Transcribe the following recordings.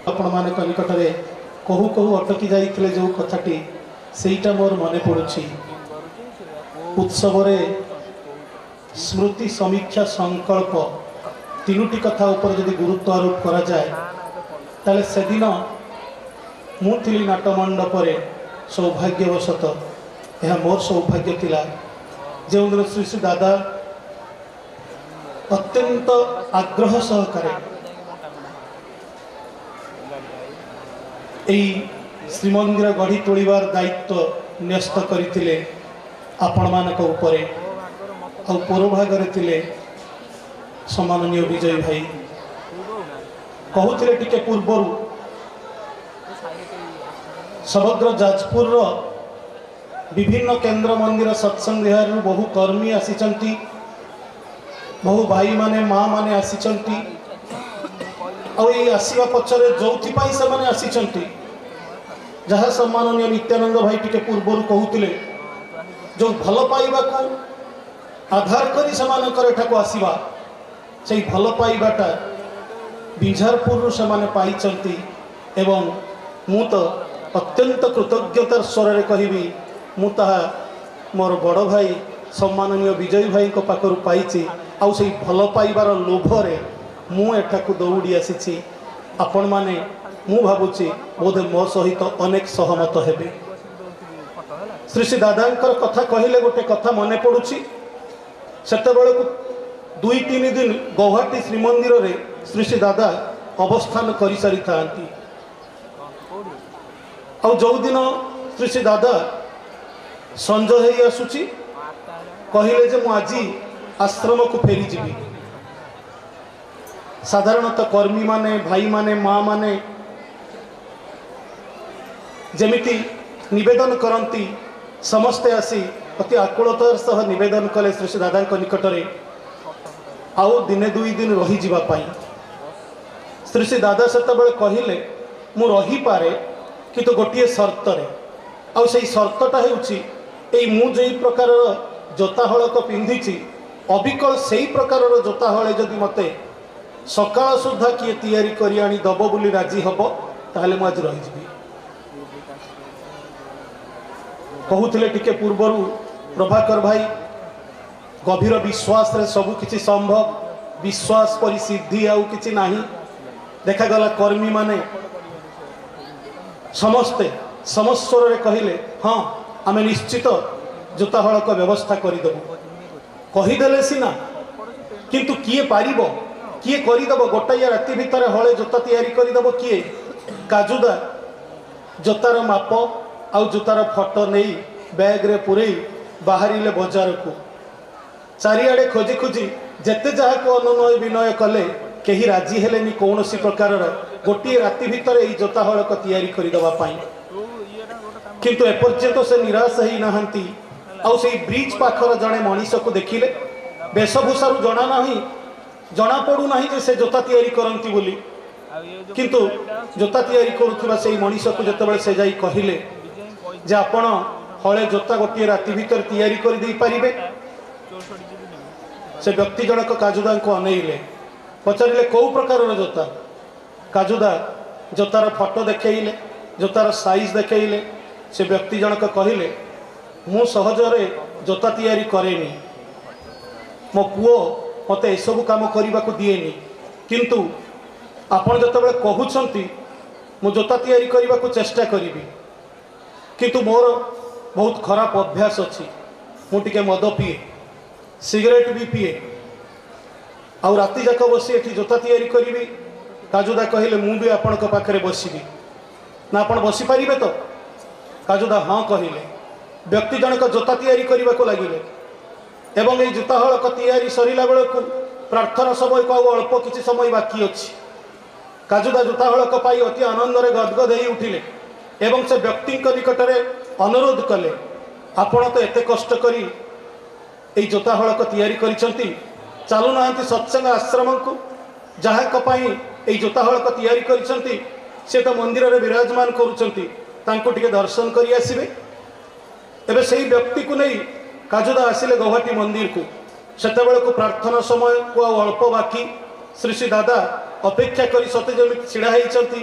आपण मान निकट में कहू कहू अटकी जाइए जो कथाटी सेटा मोर मन पड़ुछि उत्सव स्मृति समीक्षा संकल्प तीनोटी कथा ऊपर यदि गुरुत्व आरोप करा जाए ताले से दिन मुझी नाटमंडप सौभाग्यवशत यह मोर सौभाग्य थिला जो दिन श्री श्री दादा अत्यंत आग्रह सहकारे श्रीमंदिर गढ़ी तोड़ार दायित्व न्यस्त करते आपण मानक उपरे आ पूर्वभाग सम्माननीय विजय भाई कहते टिके पूर्वर समग्र जाजपुर विभिन्न केन्द्र मंदिर सत्संग विहार बहु कर्मी आसी बहु भाई माने माँ माने आसी आसवा पचर जो से आसी जहाँ सम्माननीय नित्यानंद भाई टिके पूर्वर कहते जो भल पाइबा को आधार करी एठाकू आसवा से भल पाइबाटा बिझारपुर से पाई एवं मु तो अत्यंत कृतज्ञतार स्वर कहबी मुझा मोर बड़ भाई सम्माननीय विजय भाई पाखर पाई आउ से भल पाइबार लोभरे मु एठाकू दौड़ी आसी आपण माने मु भावुची बोधे मो सहित अनेक सहमत हेबे। श्री श्री दादांकर कथा कहले गोटे कथा मने पड़ुछि सेते बेले को 2-3 दिन गौहाटी श्रीमंदिर रे श्री श्री दादा अवस्थान करि सारी थांती आ जो दिन श्री श्री दादा संज हेई आसुची कहले जे मु आजी आश्रम को फेरी जीवी साधारणतः कर्मी माने भाई माने माँ माने जमिति निवेदन करती समस्ते आसी अति आकुलतार सह निवेदन कले श्री श्री दादा निकट में आउ दिने 2 दिन रही जावाई श्री श्री दादा से कहले मु रही पारे कि तो गोटे सर्त आउ से सर्तटा हूँ जो प्रकार जोता हड़क पिंधि अबिकल से प्रकार जोता हड़े जदि मते सकाळ सुधा किए तैयारी करी आनी दब बोली राजी हम ताहले मु आज रही कहते टिके पूर्वर प्रभाकर भाई गभीर विश्वास रे सबु किछि संभव विश्वास परि सिद्धि आउ किछि नाही देखागला कर्मी माने समस्ते समस्वर रे कहले हाँ आमे निश्चित जोता हड़क व्यवस्था करदेबु कहीदेले सिना किंतु किए पारिबो किए करदेव गोटाया राति भितर हले जोता तैयारी करदेव किए काजुदा जोतार माप आउ जोतार फटो नहीं बैग रे पुरे बाहरिले बजार को चारिआडे खोजी खोजी जेते जहाँ को अनुनय विनय कले कहीं राजी हेलेनी कौन सी प्रकार गोटे राति भितर यही जोता हड़क तैयारी करदेवाई किंतु एपर्यंत से निराश ही नहांती आउ से ब्रिज पाखर जड़े मनीष को देखिले वेशभूषार जना नहीं जना पड़ू ना जे से जोता तैयारी करती बोली किंतु जोता तैयारी करुवा से मनीष को जिते से जाई कहले जे आपण हले जोता गोटे राति भितर तैयारी कर दे पारिबे से व्यक्ति जनक काजुदा को अनेइले पचारे कौ प्रकार जोता काजुदा जोतार फटो देखले जोतार साइज देखले से व्यक्ति जनक कहले मु सहजरे जोता तैयारी करेनी मो पुओ मते एसबू काम करने को दिएनी किंतु आपण जिते कहते मु जोता तैयारी करने को चेष्टा करी किंतु मोर बहुत खराब अभ्यास अच्छी मुझे मद पीए सिगरेट भी पीए आउ राति जाक बसी एठी जोता तैयारी करी काजुदा कहले मु भी आपण पाखे बसबी ना आपण बसी पारिबे तो काजुदा हाँ कहले व्यक्ति जनक जोता तैयारी करने को लगिले एवं ये जोता हड़क तैयारी सरला बेल को प्रार्थना समय को अल्प किसी समय बाकी अच्छी काजुदा जोता हड़क पाई अति आनंद गदगद हो उठिले एवं से व्यक्ति निकट में अनुरोध कले आपण तो एत कष्ट करी ये जोता हड़क तैयारी करिसंती चालू ना सत्संग आश्रम को जहाँ ये जोता हड़क तैयारी करिसंती से तो मंदिर में विराजमान करुँचे दर्शन करी आसबे एबे सही व्यक्ति को नहीं काजुदा आसिले गौहाटी मंदिर को सेते को प्रार्थना समय को अल्प बाकी श्री श्री दादा अपेक्षा करी सते जमी छिड़ा होती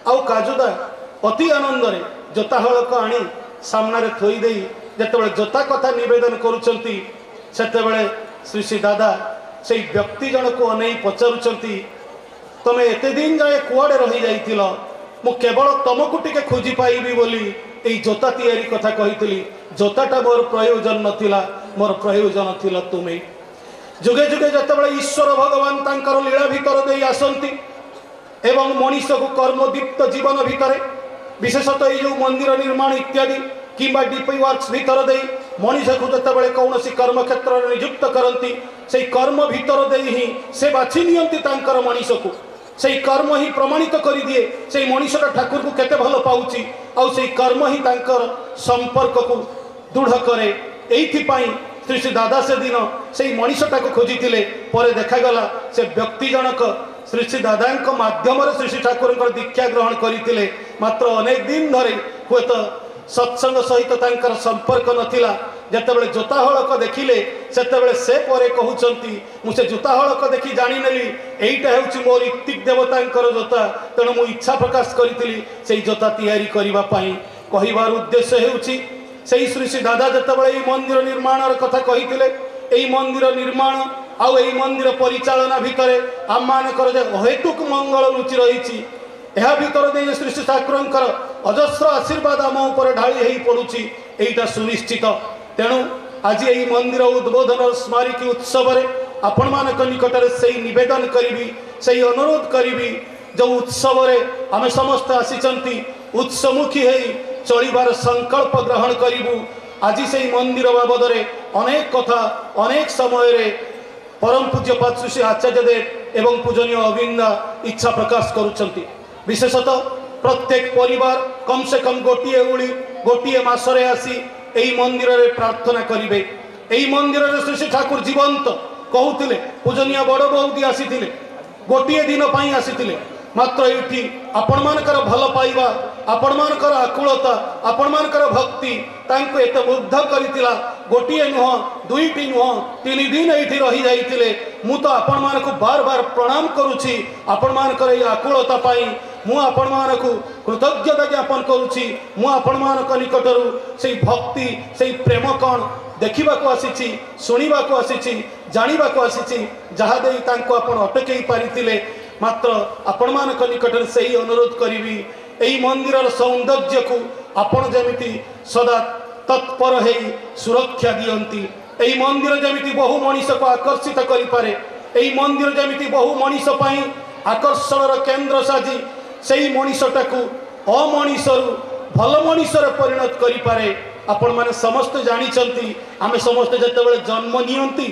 आउ काजुदा अति आनंद रे जोता हलक आनी सामने थोई दे जिते जोता कथा निवेदन करुँच श्री श्री दादा से व्यक्ति जन को अनै पचारुंट तमें एत दिन जाए कुआड़े रही जाइल मु केवल तुमको टिके खोजी पाइबी बोली यही जोता तैयारी कथा कही जोताटा मोर प्रयोजन नथिला मोर प्रयोजन थिला तुम्हें जुगे जुगे जिते ईश्वर भगवान तांकर लीला भितर दे आसंती एवं मनीष को कर्मदीप्त जीवन भितर विशेषतः ये मंदिर निर्माण इत्यादि किंबा डीपी वर्क्स भितर दे मनीष को जिते कौन कर्म क्षेत्र में नियुक्त करती से कर्म भितर दे ही से बाछि नियंती तांकर मनीष को से कर्म ही प्रमाणित कर दिए से मनीषटा ठाकुर को केते भल पाउची आउ से कर्म ही तांकर संपर्क को दृढ़ करे एइथिपाई श्री श्री दादा से दिन से मनीषटा को खोजी पर देखागला से व्यक्ति जनक श्री श्री दादा माध्यम श्री श्री ठाकुर दीक्षा ग्रहण करते मात्र अनेक दिन धरे हुए तो सत्संग सहित तांकर संपर्क नथिला जितेबाला जोता हलक देखिले से परे कहउचंती मुझे जोता हलक देखी जानी नेली एईटा हेउची मोर इत्तिक देवतांकर जोता तेणु मु इच्छा प्रकाश करी से जोता तैयारी करबा पई कहिबार उद्देश्य हेउची से श्री श्री दादा जितेबाला मंदिर निर्माण कथा कहिथिले एई मंदिर निर्माण आउ एई मंदिर परिचालना भितरे आम मानकर जे अहेतुक मंगल रुचि रही यह भितर दे श्री श्री ठाकुरंकर अजस्र आशीर्वाद आम उपर ढाली पड़ुची एटा सुनिश्चित तेणु आज यही मंदिर उद्बोधन स्मारकी उत्सव आपण मान निकट से निवेदन करी से अनुरोध करी जो उत्सव आम समस्त आसी उत्समुखी है चलिबार संकल्प ग्रहण करूँ आज से मंदिर बाबद अनेक कथा अनेक समय परम पूज्यपाद श्री श्री आचार्य देव एवं पूजनीय अविंदा इच्छा प्रकाश करुँच विशेषतः प्रत्येक परिवार कम से कम गोटे उड़ी गोटे मासरे आसी यही मंदिर में प्रार्थना करेंगे यही मंदिर में श्री श्री ठाकुर जीवंत कहते पूजनीय बड़ बहुदी आसी गोटे दिन आसी मात्र ये आपण मानकर भल पाइबा आपण मानकर आकुलता आपण मानकर भक्ति तांको एत मुग्ध करितिला गोटे नुह दुईटी नुह तीन दिन ये रही जाइतिले मु तो आपण मानकु बार बार प्रणाम करुछि आपण मानकर ये आकुलता पाई मु आपण मानकु कृतज्ञता ज्ञापन करुछि मु आपण मानक निकटरू से भक्ति से प्रेम कौन देखा आसी शुणा आसी जाना आसी जहाँ दे तांको आपण अटकई पारितिले मात्र आपण मानक निकट से ही अनुरोध करी यही मंदिर सौंदर्य को आपण जमिति सदा तत्पर है सुरक्षा दियंती यही मंदिर जमिति बहु मनीष को आकर्षित करें यही मंदिर जमिति बहु मनीष आकर्षण केन्द्र साजी से मनीषटा को अमनीषरू भल मनीष परिणत करें आपण मैंने समस्त जानी आम समस्त जिते जन्म नियंती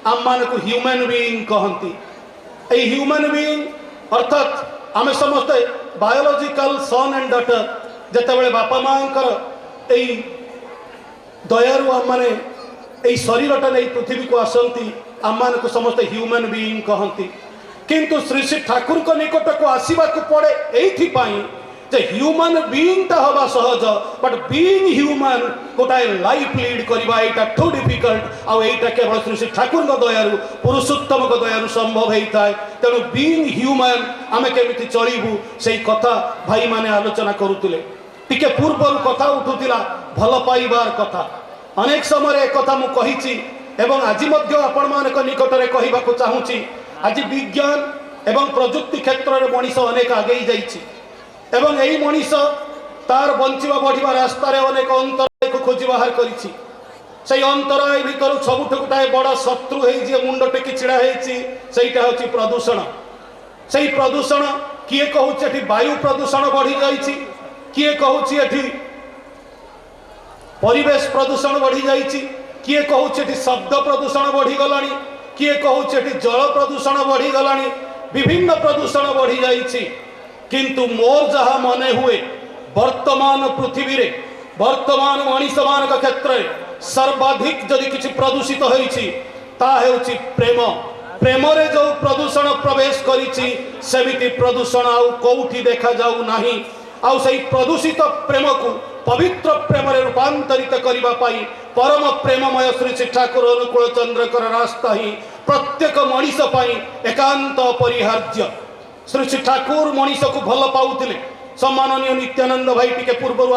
आम मान को ह्यूमन बीइंग कहती ह्यूमन बीइंग अर्थात आम समस्ते बायोलॉजिकल सन एंड डॉटर जिते बापा माँ दयारू आम मैंने शरीरटा नहीं पृथ्वी को आसती आम मान को समस्ते ह्यूमन बीइंग कहती किंतु श्री श्री ठाकुर को निकट को आसवा पड़े ये जे ह्यूमन बीइंग हवा सहज बट बीइंग ह्यूमन गोटाए लाइफ लीड करवा यहाँ ठू डिफिकल्ट आउ यहाँ केवल श्री श्री ठाकुर दयारू पुरुषोत्तम दयारू संभव होता है तेणु बीइंग ह्यूमन आम केमी चलू से कथा भाई माने आलोचना करुले टिके पूर्व कथा उठूला भल पाइबार कथा अनेक समय एक कथा मुझे एवं आज आपण मान निकट में कहवाक चाहूँगी आज विज्ञान एवं प्रजुक्ति क्षेत्र में मनीष अनेक आगे जाइए एवं यही मनीष तार बंचवा बढ़िया रास्तार अनेक अंतराय को खोज बाहर करी अंतराय भर सबुठ गोटाए बड़ शत्रु है मुंड टेकी छिड़ा होता हूँ प्रदूषण से प्रदूषण किए कहूँ वायु प्रदूषण बढ़ी जाइए किए कहूँ परिवेश प्रदूषण बढ़ी जाइए किए कहूँ शब्द प्रदूषण बढ़ीगला किए कहूँ जल प्रदूषण बढ़ीगला विभिन्न प्रदूषण बढ़ी जाइए किंतु मोर जहाँ मन हुए वर्तमान पृथ्वी रे वर्तमान मनीष मान क्षेत्र में सर्वाधिक जदि किसी प्रदूषित होती प्रेम प्रेम रे जो प्रदूषण प्रवेश करी प्रदूषण आउ कौटी देखा जाऊ नाही आउ सही प्रदूषित प्रेम को पवित्र प्रेम रे रूपांतरित करने परम प्रेममय श्री श्री ठाकुर अनुकूल चंद्रकर रास्ता ही प्रत्येक मनीष एकांत अपरिहार्य श्री श्री ठाकुर मनीष को भल पाउले सम्माननीय नित्यानंद भाई टिके पूर्व